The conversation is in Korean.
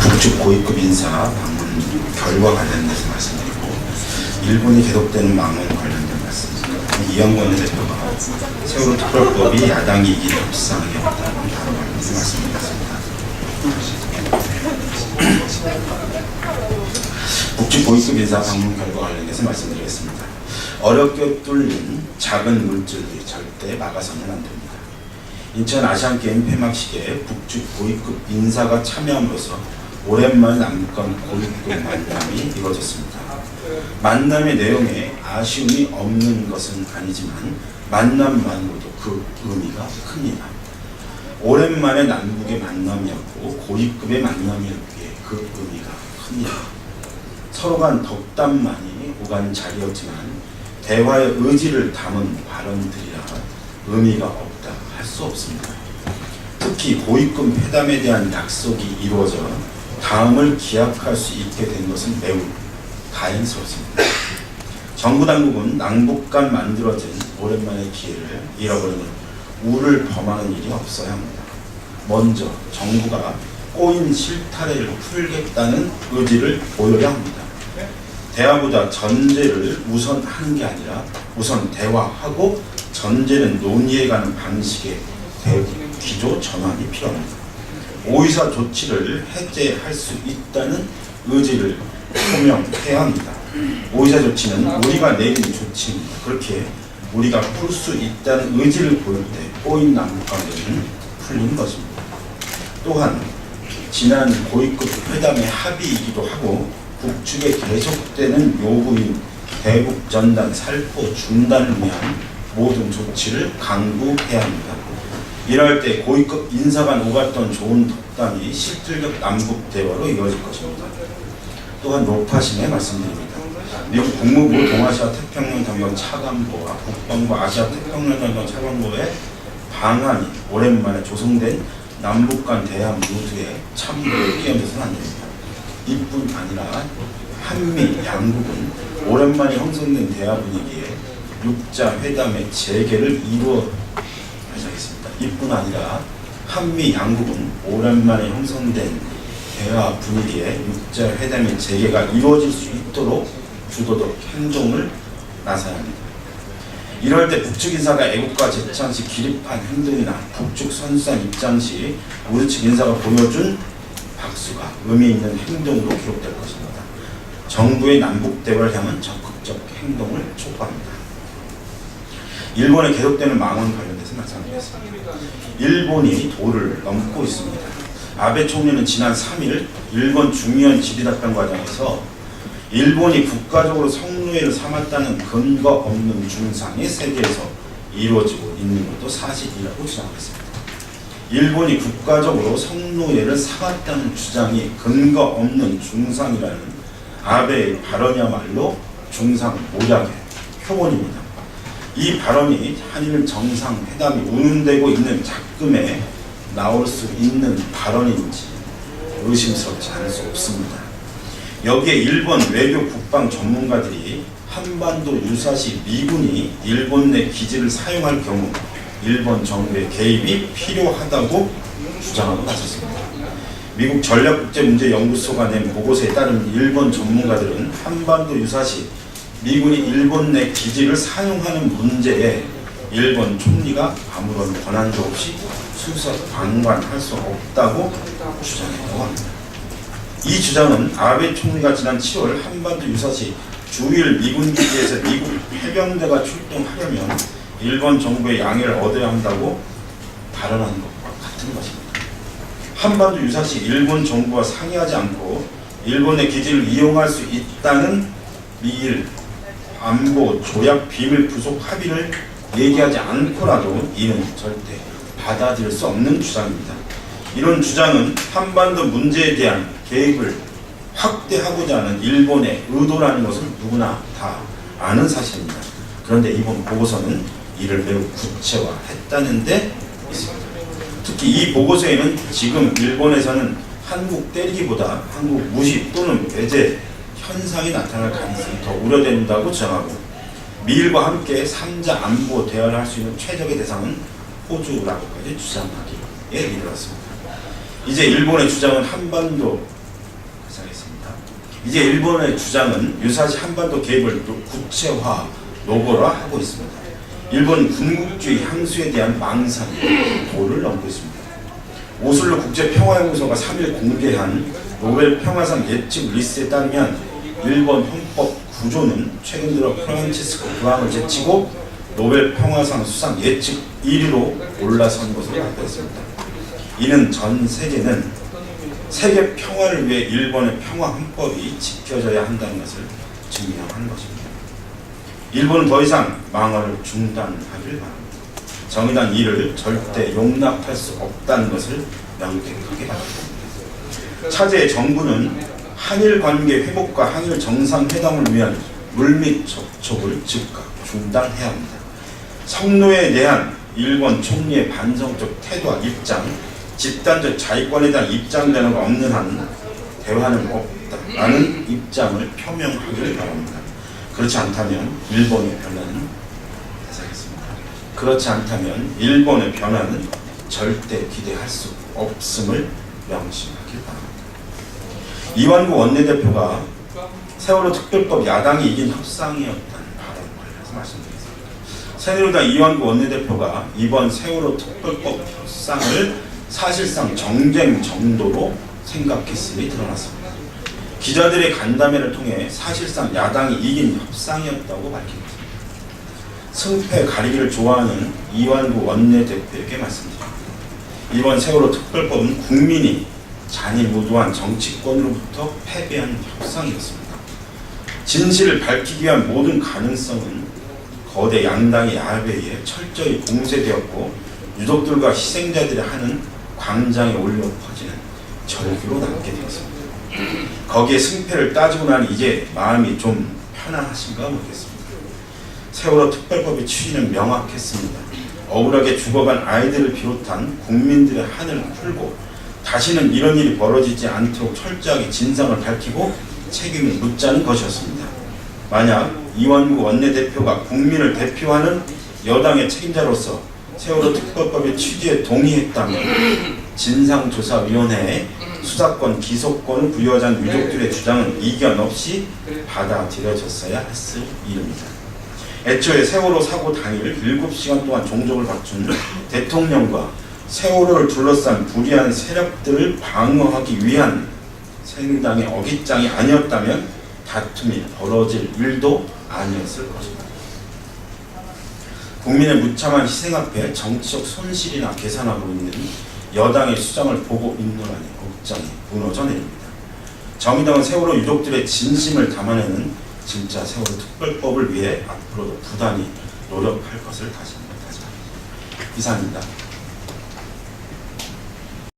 북측 고위급 인사 방문 결과 관련돼서 말씀드리고, 일본이 계속되는 망언 관련된 말씀입니다. 이영권 대표가 세월호 특별법이 야당이 이기는 협상이 없다는 바로 말씀드렸습니다. 북측 고위급 인사 방문 결과 관련해서 말씀드리겠습니다. 어렵게 뚫린 작은 물줄이 절대 막아서는 안 됩니다. 인천 아시안게임 폐막식에 북측 고위급 인사가 참여함으로써 오랜만에 남북 간 고위급 만남이 이루어졌습니다. 만남의 내용에 아쉬움이 없는 것은 아니지만 만남만으로도 그 의미가 큽니다. 오랜만에 남북의 만남이었고 고위급의 만남이었기에 그 의미가 큽니다. 서로 간 덕담만이 오간 자리였지만 대화의 의지를 담은 발언들이라 의미가 없다 할 수 없습니다. 특히 고위급 회담에 대한 약속이 이루어져 다음을 기약할 수 있게 된 것은 매우 다행스럽습니다. 정부 당국은 남북 간 만들어진 오랜만의 기회를 잃어버리는 우를 범하는 일이 없어야 합니다. 먼저 정부가 꼬인 실타래를 풀겠다는 의지를 보여야 합니다. 대화보다 전제를 우선하는 게 아니라 우선 대화하고 전제는 논의해가는 방식의 기조 전환이 필요합니다. 오이사 조치를 해제할 수 있다는 의지를 표명해야 합니다. 오이사 조치는 우리가 내린 조치입니다. 그렇게 우리가 풀 수 있다는 의지를 보일 때 꼬인 남북 관계는 풀린 것입니다. 또한 지난 고위급 회담의 합의이기도 하고 북측에 계속되는 요구인 대북 전단 살포 중단을 위한 모든 조치를 강구해야 합니다. 이럴 때 고위급 인사 간 오갔던 좋은 덕담이 실질적 남북 대화로 이어질 것입니다. 또한 노파심에 말씀드립니다. 미국 국무부 동아시아 태평양 담당 차관보와 국방부 아시아 태평양 담당 차관보의 방한이 오랜만에 조성된 남북 간 대화 모두에 참고를 끼얹어서는 안 됩니다. 이뿐 아니라 한미 양국은 오랜만에 형성된 대화 분위기에 육자 회담의 재개를 이루어야겠습니다. 이뿐 아니라 한미 양국은 오랜만에 형성된 대화 분위기에 육자 회담의 재개가 이루어질 수 있도록 주도적 행동을 나서야 합니다. 이럴 때 북측 인사가 애국가 제창 시 기립한 행동이나 북측 선수단 입장 시 우리 측 인사가 보여준 박수가 의미 있는 행동으로 기록될 것입니다. 정부의 남북 대화를 향한 적극적 행동을 촉구합니다. 일본에 계속되는 망언 관련돼서 말씀드리겠습니다. 일본이 도를 넘고 있습니다. 아베 총리는 지난 3일 일본 중의원 질의답변 과정에서 일본이 국가적으로 성노예를 삼았다는 근거 없는 중상이 세계에서 이루어지고 있는 것도 사실이라고 주장했습니다. 일본이 국가적으로 성노예를 삼았다는 주장이 근거 없는 중상이라는 아베의 발언이야말로 중상 모략의 표본입니다. 이 발언이 한일 정상회담이 운운되고 있는 작금에 나올 수 있는 발언인지 의심스럽지 않을 수 없습니다. 여기에 일본 외교 국방 전문가들이 한반도 유사시 미군이 일본 내 기지를 사용할 경우 일본 정부의 개입이 필요하다고 주장하고 나섰습니다. 미국 전략국제문제연구소가 낸 보고서에 따른 일본 전문가들은 한반도 유사시 미군이 일본 내 기지를 사용하는 문제에 일본 총리가 아무런 권한도 없이 수석 방관할 수 없다고 주장했다고 합니다. 이 주장은 아베 총리가 지난 7월 한반도 유사시 주일 미군 기지에서 미국 해병대가 출동하려면 일본 정부의 양해를 얻어야 한다고 발언한 것과 같은 것입니다. 한반도 유사시 일본 정부와 상의하지 않고 일본의 기지를 이용할 수 있다는 미일 안보 조약 비밀 부속 합의를 얘기하지 않고라도 이는 절대 받아들일 수 없는 주장입니다. 이런 주장은 한반도 문제에 대한 개입을 확대하고자 하는 일본의 의도라는 것을 누구나 다 아는 사실입니다. 그런데 이번 보고서는 이를 매우 구체화했다는 데 있습니다. 특히 이 보고서에는 지금 일본에서는 한국 때리기보다 한국 무시 또는 배제 현상이 나타날 가능성이 더 우려된다고 주장하고 미일과 함께 3자 안보 대화를 할 수 있는 최적의 대상은 호주라고까지 주장하기에 이르렀습니다. 이제 일본의 주장은 한반도 이제 일본의 주장은 유사시 한반도 개입을 구체화, 노골화하고 있습니다. 일본 군국주의 향수에 대한 망상이 도를 넘고 있습니다. 오슬로 국제평화연구소가 3일 공개한 노벨 평화상 예측 리스트에 따르면 일본 헌법 구조는 최근 들어 프란치스코 교황을 제치고 노벨 평화상 수상 예측 1위로 올라선 것으로 발표했습니다. 이는 전 세계는 세계 평화를 위해 일본의 평화 헌법이 지켜져야 한다는 것을 증명하는 것입니다. 일본은 더 이상 망언을 중단하길 바랍니다. 정의당 이를 절대 용납할 수 없다는 것을 명백하게 바랍니다. 차제의 정부는 한일 관계 회복과 한일 정상회담을 위한 물밑 접촉을 즉각 중단해야 합니다. 성노예에 대한 일본 총리의 반성적 태도와 입장, 집단적 자위권에 대한 입장 변화가 없는 한 대화는 없다라는 입장을 표명하기를 바랍니다. 그렇지 않다면 일본의 변화는 그렇지 않다면 일본의 변화는 절대 기대할 수 없음을 명심하길 바랍니다. 이완구 원내대표가 세월호 특별법 야당이 이긴 협상이었다는 발언을 관련해서 말씀드리겠습니다. 새누리당 이완구 원내대표가 이번 세월호 특별법 협상을 사실상 정쟁 정도로 생각했음이 드러났습니다. 기자들의 간담회를 통해 사실상 야당이 이긴 협상이었다고 밝힙니다. 승패 가리기를 좋아하는 이완구 원내대표에게 말씀드립니다. 이번 세월호 특별법은 국민이 잔인무도한 정치권으로부터 패배한 협상이었습니다. 진실을 밝히기 위한 모든 가능성은 거대 양당의 야배에 철저히 공세되었고 유족들과 희생자들이 하는 광장에 올려 퍼지는 절규로 남게 되었습니다. 거기에 승패를 따지고 나니 이제 마음이 좀 편안하신가 모르겠습니다. 세월호 특별법의 취지는 명확했습니다. 억울하게 죽어간 아이들을 비롯한 국민들의 한을 풀고 다시는 이런 일이 벌어지지 않도록 철저하게 진상을 밝히고 책임을 묻자는 것이었습니다. 만약 이완구 원내대표가 국민을 대표하는 여당의 책임자로서 세월호 특별법의 취지에 동의했다면 진상조사위원회에 수사권, 기소권을 부여하자는 유족들의 주장은 이견 없이 받아들여졌어야 했을 일입니다. 애초에 세월호 사고 당일 7시간 동안 종족을 갖춘 대통령과 세월호를 둘러싼 불의한 세력들을 방어하기 위한 새누리당의 어깃장이 아니었다면 다툼이 벌어질 일도 아니었을 것입니다. 국민의 무참한 희생 앞에 정치적 손실이나 계산하고 있는 여당의 수장을 보고 있노라니 걱정이 무너져 내립니다. 정의당은 세월호 유족들의 진심을 담아내는 진짜 세월호 특별법을 위해 앞으로도 부단히 노력할 것을 다짐합니다. 이상입니다.